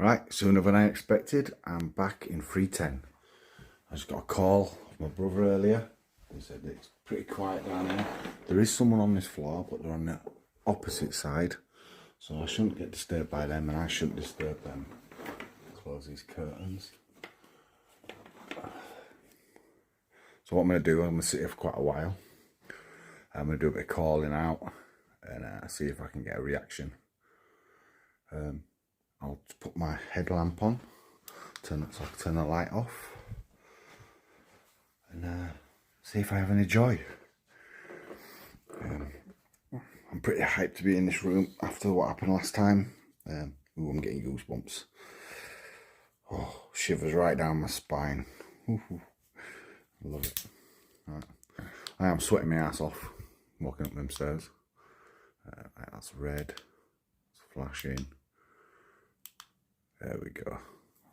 Alright, sooner than I expected, I'm back in 310. I just got a call from my brother earlier. He said it's pretty quiet down here. There is someone on this floor, but they're on the opposite side. So I shouldn't get disturbed by them, and I shouldn't disturb them. Close these curtains. So what I'm going to do, I'm going to sit here for quite a while. I'm going to do a bit of calling out and see if I can get a reaction. I'll put my headlamp on, turn the light off, and see if I have any joy. I'm pretty hyped to be in this room after what happened last time. Ooh, I'm getting goosebumps. Oh, shivers right down my spine. Ooh, I love it. Right. I am sweating my ass off walking up them stairs. Right, that's red. It's flashing. There we go.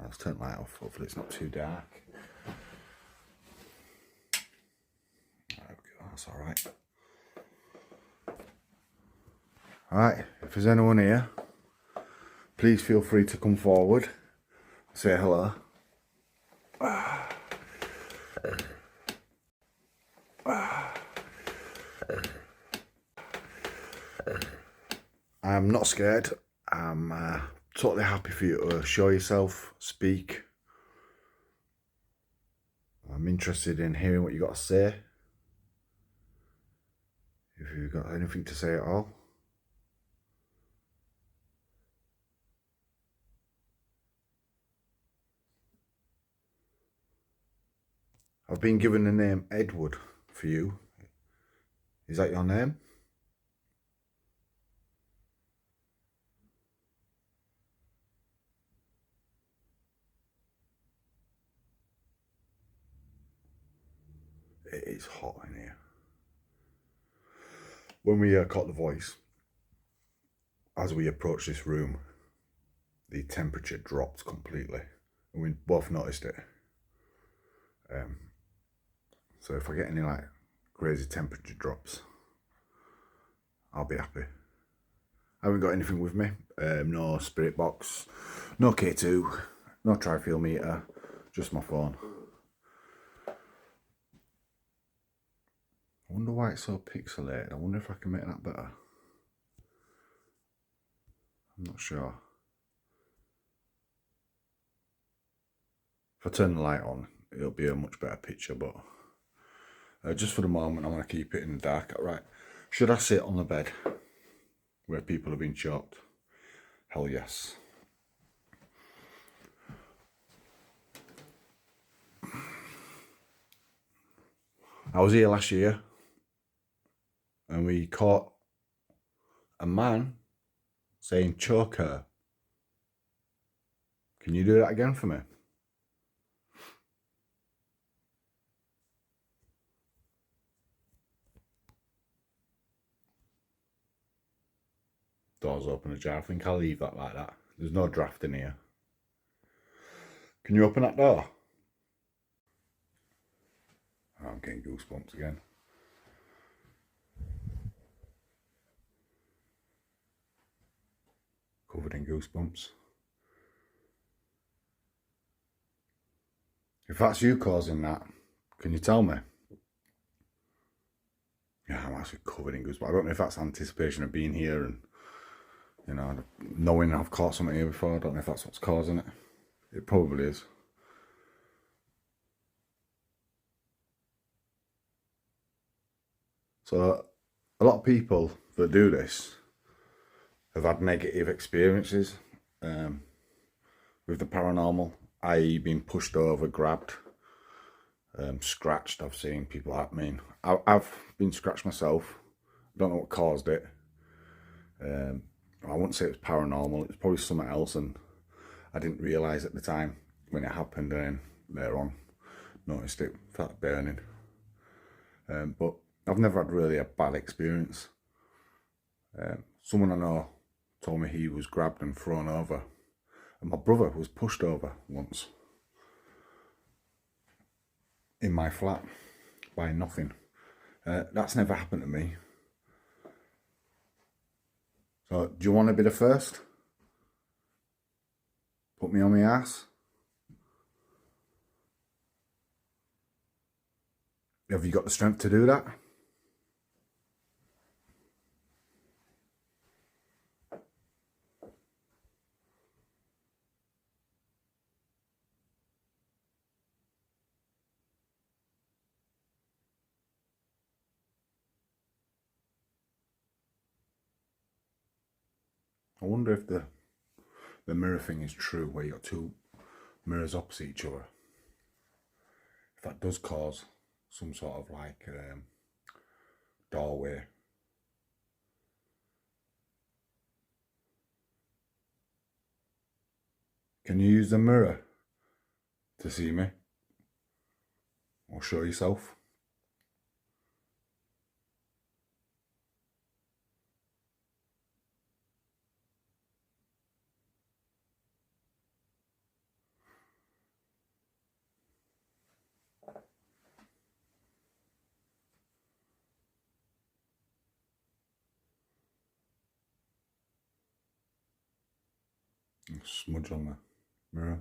Let's turn the light off. Hopefully it's not too dark. There we go. That's all right. All right. If there's anyone here, please feel free to come forward. Say hello. I'm not scared. I'm totally happy for you to show yourself, speak. I'm interested in hearing what you got to say. If you've got anything to say at all. I've been given the name Edward for you. Is that your name? It is hot in here. When we caught the voice, as we approached this room, the temperature dropped completely, and we both noticed it. So if I get any like crazy temperature drops, I'll be happy. I haven't got anything with me. No spirit box, no K2, no tri-fuel meter, just my phone. I wonder why it's so pixelated. I wonder if I can make that better. I'm not sure. If I turn the light on, it'll be a much better picture, but just for the moment, I'm going to keep it in the dark. Right, should I sit on the bed where people have been choked? Hell yes. I was here last year and we caught a man saying choke her. Can you do that again for me? Doors open ajar. I think I'll leave that like that. There's no draft in here. Can you open that door? Oh, I'm getting goosebumps again. Covered in goosebumps. If that's you causing that, can you tell me? Yeah, I'm actually covered in goosebumps. I don't know if that's anticipation of being here and, you know, knowing I've caught something here before. I don't know if that's what's causing it. It probably is. So, a lot of people that do this have had negative experiences with the paranormal, i.e. being pushed over, grabbed, scratched. I've seen people happen. I've been scratched myself. I don't know what caused it. I wouldn't say it was paranormal. It was probably something else, and I didn't realise at the time when it happened, and then later on noticed it felt burning. But I've never had really a bad experience. Someone I know told me he was grabbed and thrown over, and my brother was pushed over once in my flat by nothing. That's never happened to me. So, do you want to be the first? Put me on my ass. Have you got the strength to do that? I wonder if the mirror thing is true, where you got two mirrors opposite each other. If that does cause some sort of like doorway. Can you use the mirror to see me? Or show yourself? Smudge on the mirror.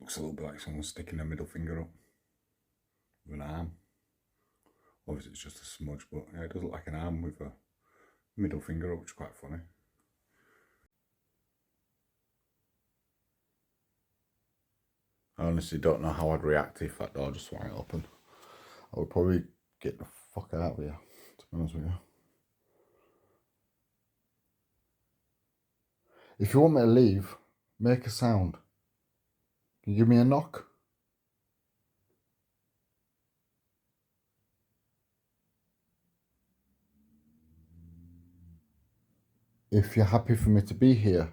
Looks a little bit like someone sticking their middle finger up with an arm. Obviously it's just a smudge, but yeah, it does look like an arm with a middle finger up, which is quite funny. I honestly don't know how I'd react if that door just swung open. I would probably get the fuck out of here, to be honest with you. If you want me to leave, make a sound. Can you give me a knock? If you're happy for me to be here,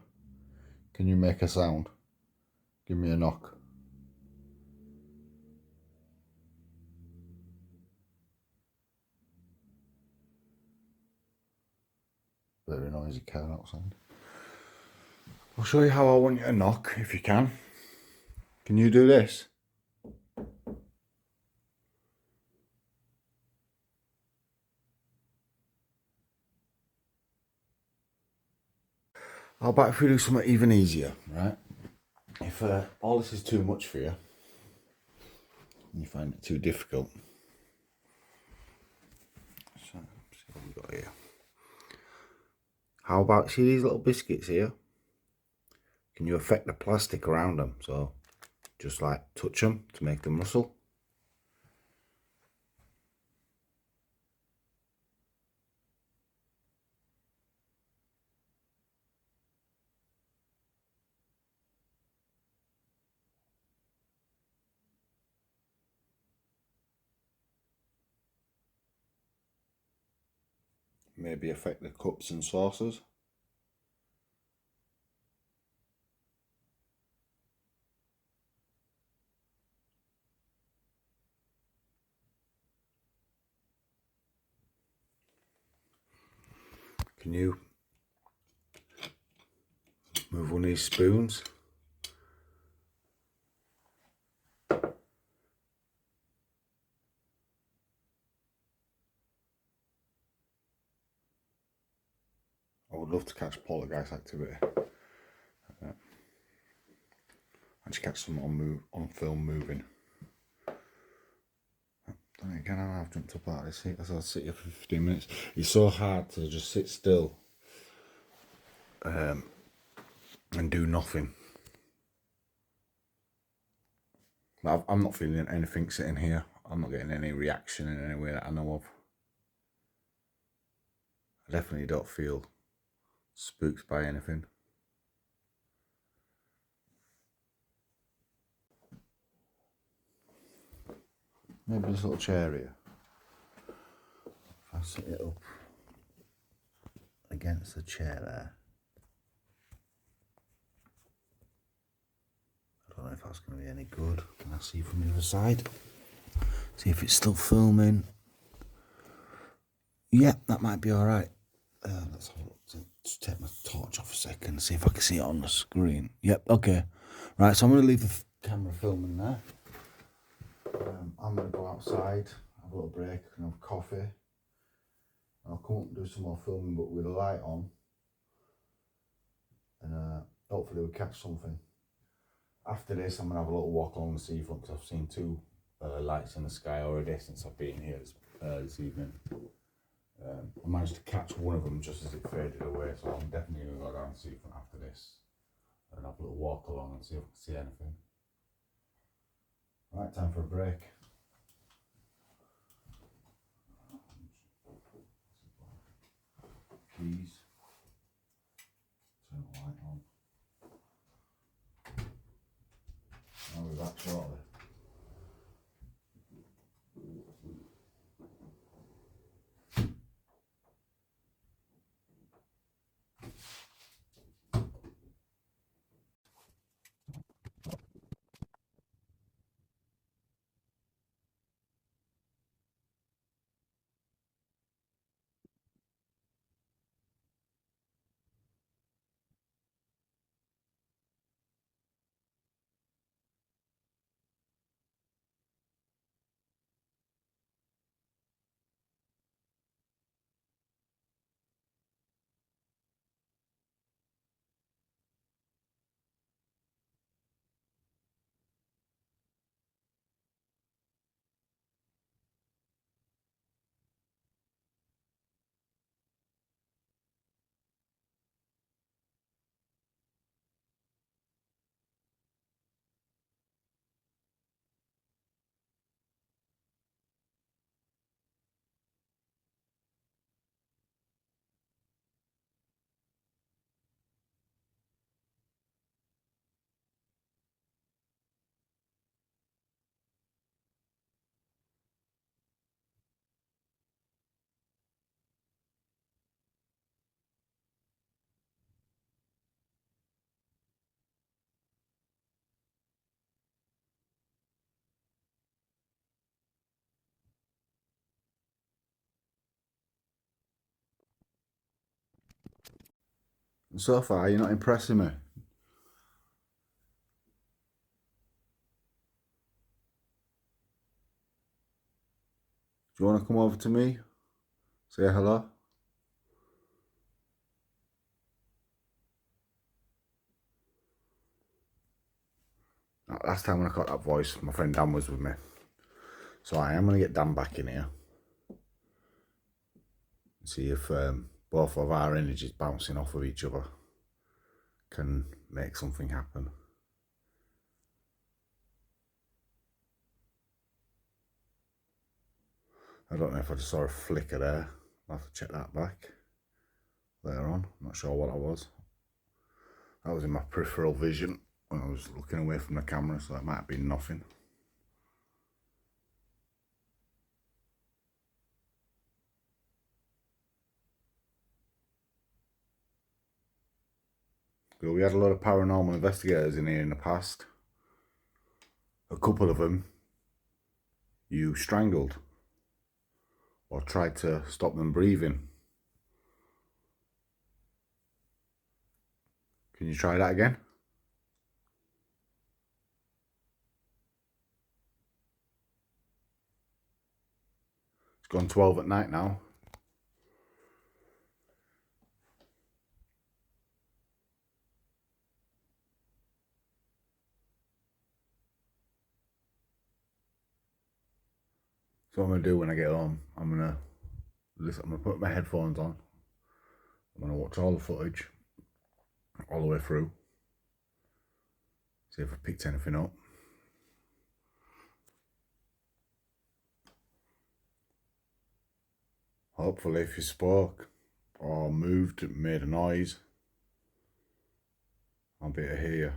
can you make a sound? Give me a knock. Very noisy car outside. I'll show you how I want you to knock, if you can. Can you do this? How about if we do something even easier, right? If all this is too much for you, and you find it too difficult, so, let's see what we got here. How about, see these little biscuits here? Can you affect the plastic around them? So just like touch them to make them rustle. Maybe affect the cups and saucers. Can you move one of these spoons? I would love to catch poltergeist activity. And just catch some on film moving. Then again, I've jumped up out of this seat as I'll sit here for 15 minutes. It's so hard to just sit still and do nothing. I'm not feeling anything sitting here. I'm not getting any reaction in any way that I know of. I definitely don't feel spooked by anything. Maybe this little chair here. If I sit it up against the chair there. I don't know if that's going to be any good. I'll see from the other side. See if it's still filming. Yeah, that might be alright. Let's have a look. Just take my torch off a second, see if I can see it on the screen. Yep, okay. Right, so I'm going to leave the camera filming there. I'm going to go outside, have a little break, and have coffee. I'll come up and do some more filming, but with a light on. And hopefully we'll catch something. After this, I'm going to have a little walk along the seafront because I've seen two lights in the sky already since I've been here this evening. I managed to catch one of them just as it faded away, so I'm definitely going to go down the seafront after this and have a little walk along and see if I can see anything. Right, time for a break. Keys. Turn the light on. I'll be back shortly. So far, you're not impressing me. Do you want to come over to me? Say hello? Last time when I caught that voice, my friend Dan was with me. So I am going to get Dan back in here. See if both of our energies bouncing off of each other can make something happen. I don't know if I just saw a flicker there. I'll have to check that back later on. I'm not sure what that was. That was in my peripheral vision when I was looking away from the camera, so that might have been nothing. But we had a lot of paranormal investigators in here in the past. A couple of them you strangled or tried to stop them breathing. Can you try that again? It's gone 12 at night now. So what I'm going to do when I get home, I'm going to put my headphones on. I'm going to watch all the footage, all the way through. See if I picked anything up. Hopefully if you spoke or moved, made a noise, I'll be able to hear you.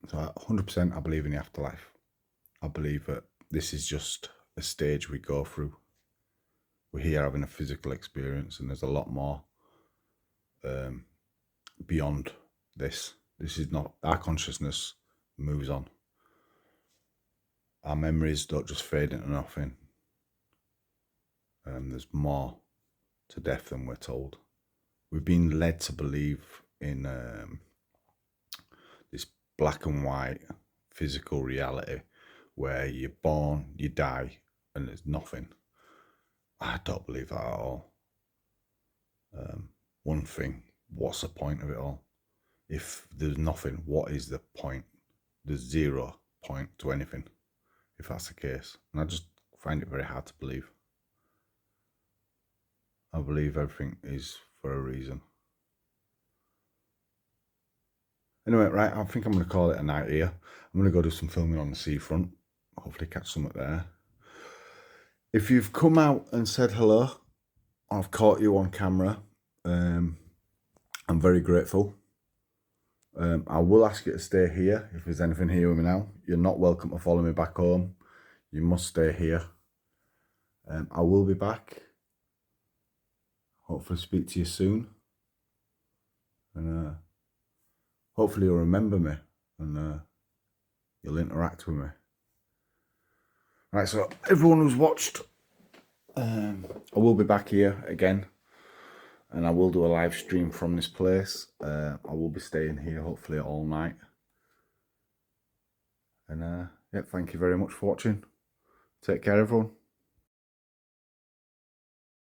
So 100% I believe in the afterlife. I believe that this is just a stage we go through. We're here having a physical experience and there's a lot more beyond this. This is not, our consciousness moves on. Our memories don't just fade into nothing. There's more to death than we're told. We've been led to believe in this black and white physical reality where you're born, you die, and there's nothing. I don't believe that at all. One thing, what's the point of it all? If there's nothing, what is the point? There's 0 point to anything, if that's the case. And I just find it very hard to believe. I believe everything is for a reason. Anyway, right, I think I'm going to call it a night here. I'm going to go do some filming on the seafront. Hopefully catch something there. If you've come out and said hello, I've caught you on camera. I'm very grateful. I will ask you to stay here if there's anything here with me now. You're not welcome to follow me back home. You must stay here. I will be back. Hopefully speak to you soon. And hopefully you'll remember me and you'll interact with me. Right, so everyone who's watched, I will be back here again. And I will do a live stream from this place. I will be staying here hopefully all night. And yeah, thank you very much for watching. Take care, everyone.